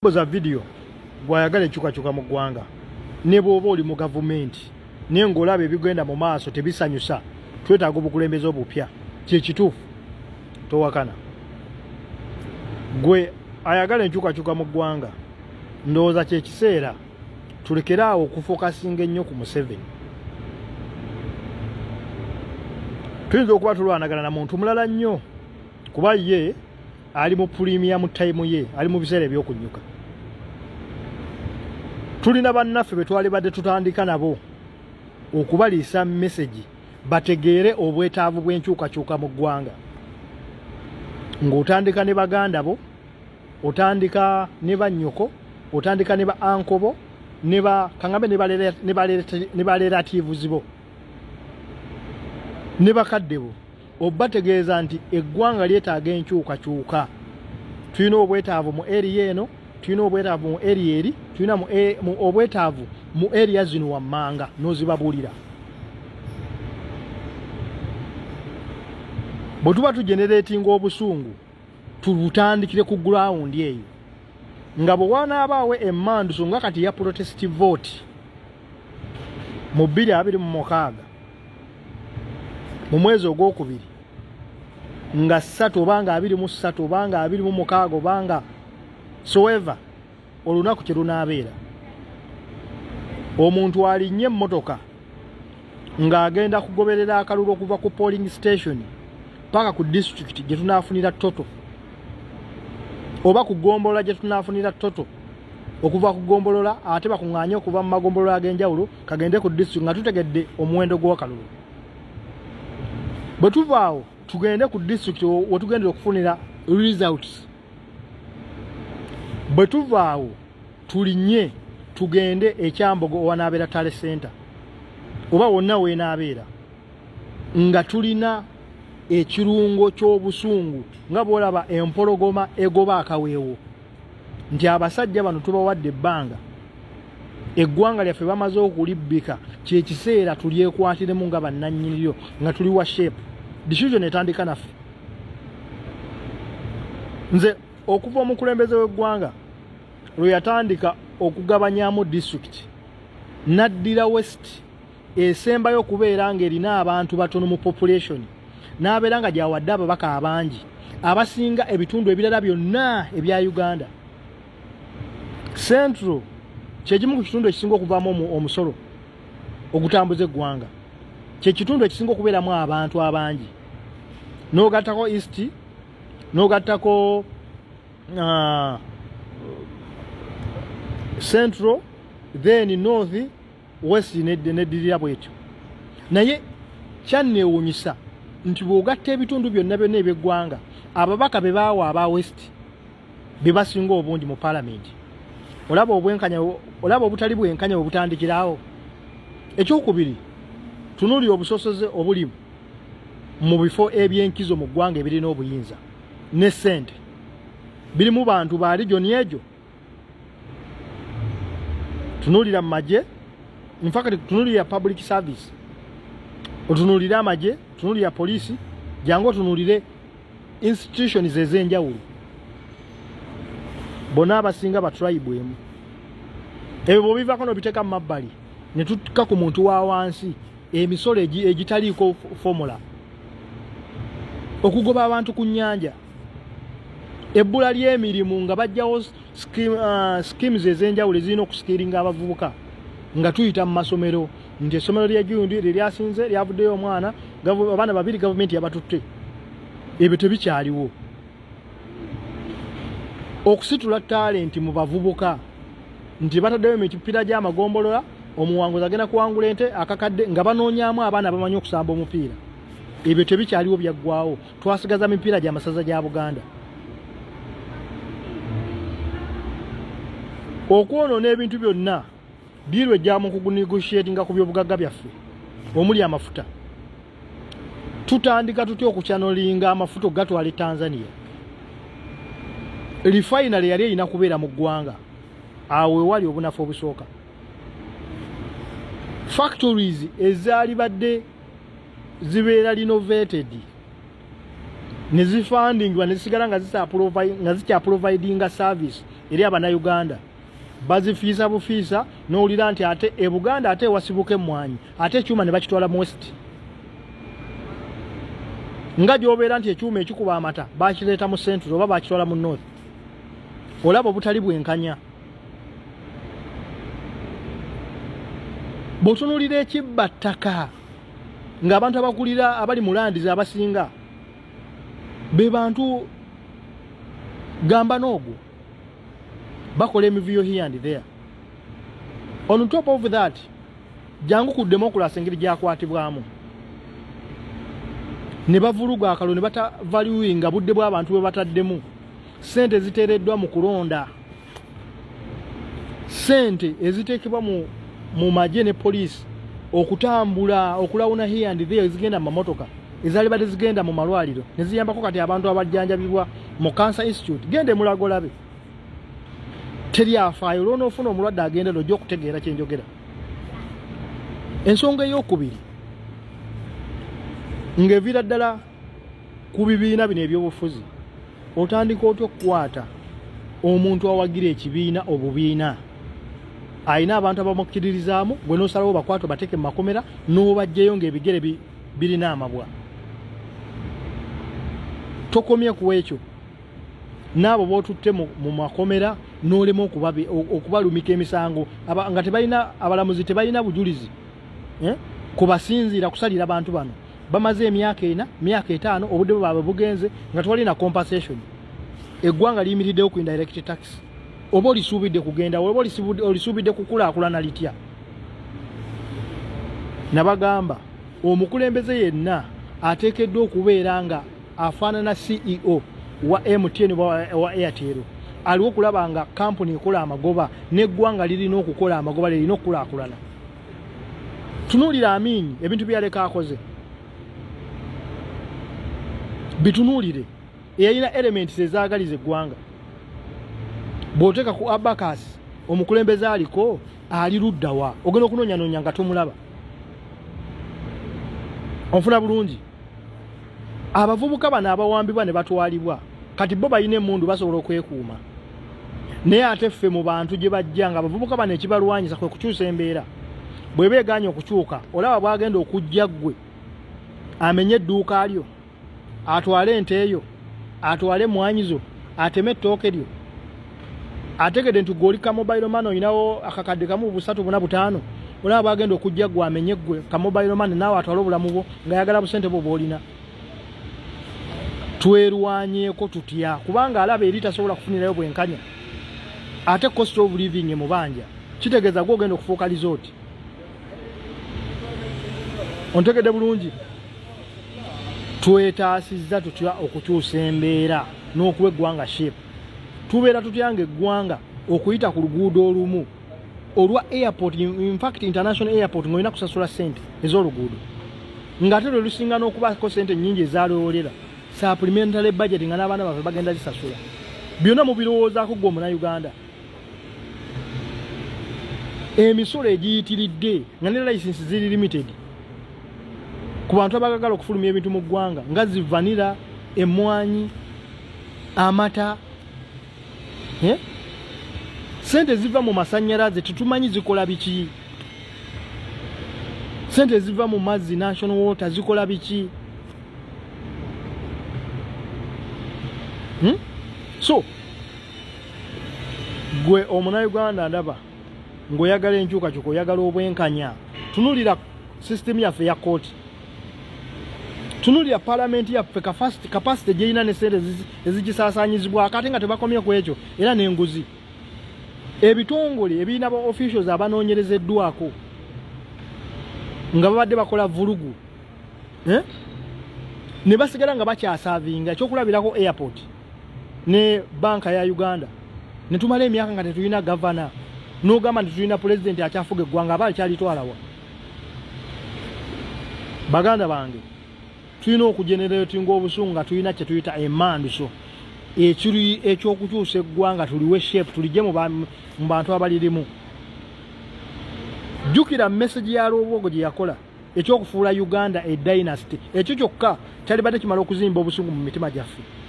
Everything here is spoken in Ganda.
Boza video bwayagala ekyukakyuka mu ggwanga ne bw'oba oli mu gavumenti naye ng'olaba ebigenda mu maaso tebisanyusa, twetaaga obukulembeze obupya. Kye kituufu, towakana. Gwe ayagala enkyukakyuka mu ggwanga, ndowooza kye kiseera tulekere awo okufokasinga ennyo ku Museveni. Tuyinza okuba tulwanagana na muntu mulala nnyo kuba ye ali mu premium time ye, ali mu biseera eby'okunnyuka. Tulina bannaffe be twali badde tutandika nabo okubaliisa message bategeere obwetaavu bw'enkyukakyuka mu ggwanga. Ng'otandika ne baganda bo, otandika ne bannyoko, otandika ne ba anko bo, ne ba kangambe ne ba relatives bo, ne bakadde bo. Obategeeza nti eggwanga lyetaaga enkyukakyuka. Tulina obwetaavu mu area eno, tulina obwetaavu mu area eri, tulina mu obwetaavu mu area zino wammanga n'ozibabuulira. Bwe tuba tugeneratinga obusungu tubutandikire ku ground eyo nga bwe wanaabaawo emmanduso nga kati ya protest vote mu 2026 mu mwezi ogwokubiri nga 3 oba nga 23 oba nga 26 oba nga soever olunaku kye lunaabeera, omuntu alinnye emmotoka ng'agenda kugoberera akalulu okuva ku polling station paka ku district gye tunaafunira toto oba ku gombolola gye tunaafunira toto, okuva ku gombolola ate bakuŋŋaanye okuva mu magombolola ag'enjawulo kagende ku district nga tutegedde omuwendo gw'akalulu. Bwe tuvaawo tugende ku district we tugendera okufunira results. Bwe tuvaawo tulinnye tugende ekyambogo owanaabera tale center oba wonna weenaabeera nga tulina ekirungo ky'obusungu nga bw'olaba empologoma egoba akaweewo nti abasajja bano tubawadde ebbanga, eggwanga lyaffe bamaze okulibbika, kye kiseera tulyekwatiremu nga bannannyiniryo nga tuli wa shape. Decision etandika naffe. Nze okuva omukulembeze w'eggwanga lwe yatandika okugabanyamu district naddira west esembayo okubeera ng'erina abantu batono mu population n'abeera nga gyawadde ababaka abangi abasinga ebitundu ebirala byonna ebya Uganda. Central kyekimu ku kitundu ekisinga okuvaamu omusolo ogutambuza eggwanga, kye kitundu ekisinga okubeeramu abantu abangi. N'ogattako east, n'ogattako central, then north, west neddirira bwetyo. Naye kyanneewuunyisa nti bw'ogatta ebitundu byonna eby'eggwanga ababaka be baawa aba west be basinga obungi mu parliament, olaba obutali bwenkanya bwe butandikirawo. Ekyokubiri, tunuulira obusosoze obuli mu bifo eby'enkizo mu ggwanga ebirina obuyinza ne ssente birimu bantu ba region egyo. Tunuulira mu magye, in fact tunuulira public service, otunuulira amagye, tunuulira poliisi, jangu otunuulire institutions ez'enjawulo, bonna abasinga ba tribe emu. Ebyo bw'obivaako n'obiteeka mu mabbali ne tutuuka ku muntu wa wansi, emisolo egitaliiko formula, okugoba abantu ku nnyanja, ebbula ly'emirimu nga bajjawo schemes ez'enjawulo ezirina okusikiringa abavubuka nga tuyita mu masomero nti essomero ly'egundi liryasinze lyavuddeyo omwana abaana babiri gavumenti yabatutte. Ebyo tebikyaliwo. Okusitula talenti mu bavubuka nti bataddeyo emipiira gy'amagombolola, omuwanguzi agenda kuwangula ente akakadde nga banoonyaamu abaana bamanyi okusamba omupiira. Ebyo tebikyaliwo, byaggwawo. Twasigaza mipiira gy'amasaza gya Buganda. Okwonoona ebintu byonna diirwe ejja mu kunegotiatinga ku by'obugagga byaffe omuli amafuta. Tutandika tutya okukyanolinga amafuta gatwala e Tanzania? Refinery yali erina kubeera mu ggwanga, awo ewali obunafu obusooka. Factories ezaali badde zibeera renovated ne zifundingwa ne zisigala nga zikya providinga service eri abannayuganda bazifiisa bufiisa n'owulira nti ate e Buganda ate wasibuka emmwanyi ate ekyuma ne bakitwala mu West nga gy'obeera nti ekyuma ekikuba amata bakireeta mu Central oba bakitwala mu North olaba obutali bwenkanya bw'otunuulira ekibba ttaka ng'abantu abakulira abali mu landizi abasinga be bantu gamba n'ogwo bakola emivuyo here and there. On top of that, jangu ku democracy engeri gyakwatibwamu ne bavuluga akalo ne bata valuing budde bw'abantu bwe bataddemu sente ziteereddwa mu kulonda sente eziteekebwa mu magye ne police okutambula okulawuna here and there zigenda mu mamotoka ezali badde zigenda mu malwaliro ne ziyambako kati abantu abajjanjabibwa mu Cancer Institute gende mulago labe teri afaayo olwo n'ofuna omulwadde agenda lojja okutegeera kyenjogera. Ensonga ey'okubiri ng'evira ddala ku bibiina bino ebyobufuzi otandika otya okukwata omuntu awagira ekibiina obubiina ayina abantu abamukkiririzaamu gwe n'osalawo bakwata bateeke mu makomera n'obajjeyo ng'ebigere birina amabwa tokomye ku ekyo n'abo b'otutte mu makomera n'olema okubalumika emisango nga tebalina abalamuzi tebalina bujulizi kubasinziira kusalira abantu bano bamaze emyaka 4 myaka 5 obudde bwabwe bugenze nga tewalina compensation eggwanga liyimiriddewo ku indirect tax oba olisuubidde kugenda oba olisuubidde kukulaakulana litya nabagamba omukulembeze yenna ateekeddwa okubeera nga afaanana CEO wa MTN wa Airtel aliwo okulaba nga kampuni ekola amagoba n'eggwanga lirina okukola amagoba lirina okukulaakulana. Tunuulira Amin ebintu byaleka akoze bitunuulire eyalina elements ezaagaliza eggwanga bw'oteeka ku Abacus omukulembeze aliko ali luddawa ogenda okunoonyanoonya nga tomulaba onfuna bulungi abavubuka bano abawambibwa ne batwalibwa kati bo balina emmundu basobola okwekuuma naye ate ffe mu bantu gye bajja nga abavubuka bano ekibalwanyisa kwe kukyusa embeera bwe beeganya okukyuka olaba bwagenda okujja ggwe amenye edduuka lyo atwale ente eyo atwale emmwanyi zo ateme ettooke lyo ategedde nti gw'oli ka mobile money oyinawo akakadde kamu 3-4 olaba bwagenda okujja ggwe amenye ggwe ka mobile money naawe atwale obulamu bwo ng'ayagala busente bwo bw'olina twerwanyeeko tutya kubanga alaba eri tasobola kufunirayo bwenkanya ate cost of living emubanja kitegeeza gwe ogenda okufuuka resort ontegedde bulungi twetaasizza tutya okukyusa embeera n'okuwa eggwanga shape tubeera tutya ng'eggwanga okuyita ku luguudo olumu olwa airport in fact international airport ng'olina kusasula sente ez'oluguudo ng'ate lwe lusinga n'okubaako sente nnyingi ezaalowolera supplementary budget nga n'abaana baffe bagenda zisasula byonna mubirowoozaako gwe Omunnayuganda emisolo egiyitiridde nga ne license ziri limited ku bantu abagagala okufulumya ebintu mu ggwanga nga zivanira emmwanyi amata sente ziva mu masannyalaze tetumanyi zikola biki sente ziva mu mazzi national water zikola biki so gwe Omunnayuganda ndaba ng'oyagala enkyukakyuka oyagala obwenkanya tunulira system yaffe ya kooti tunulira palamenti yaffe capacity gyerina ne sente ezigisaasaanyizibwako ate nga tebakomye ku ekyo era n'enguzi ebitongole ebirina ba officials abanoonyerezeddwako nga babadde bakola vulugu ne basigala nga bakyasaavinga ekyokulabirako airport ne banka ya Uganda ne tumala emyaka nga tetulina gavana n'ogamba nti tulina pulezidenti akyafuga eggwanga aba akyalitwalawa baganda bange tulina okugeneratinga obusungu nga tulina kye tuyita emanduso ekiri ekyokukyusa eggwanga tuliwe shape tulijje mu bantu abalirimu jjukira message ya Lwobogo gye yakola ekyokufuula Uganda e dynasty ekyo kyokka kyalibadde kimala okuzimba obusungu mu mitima gyaffe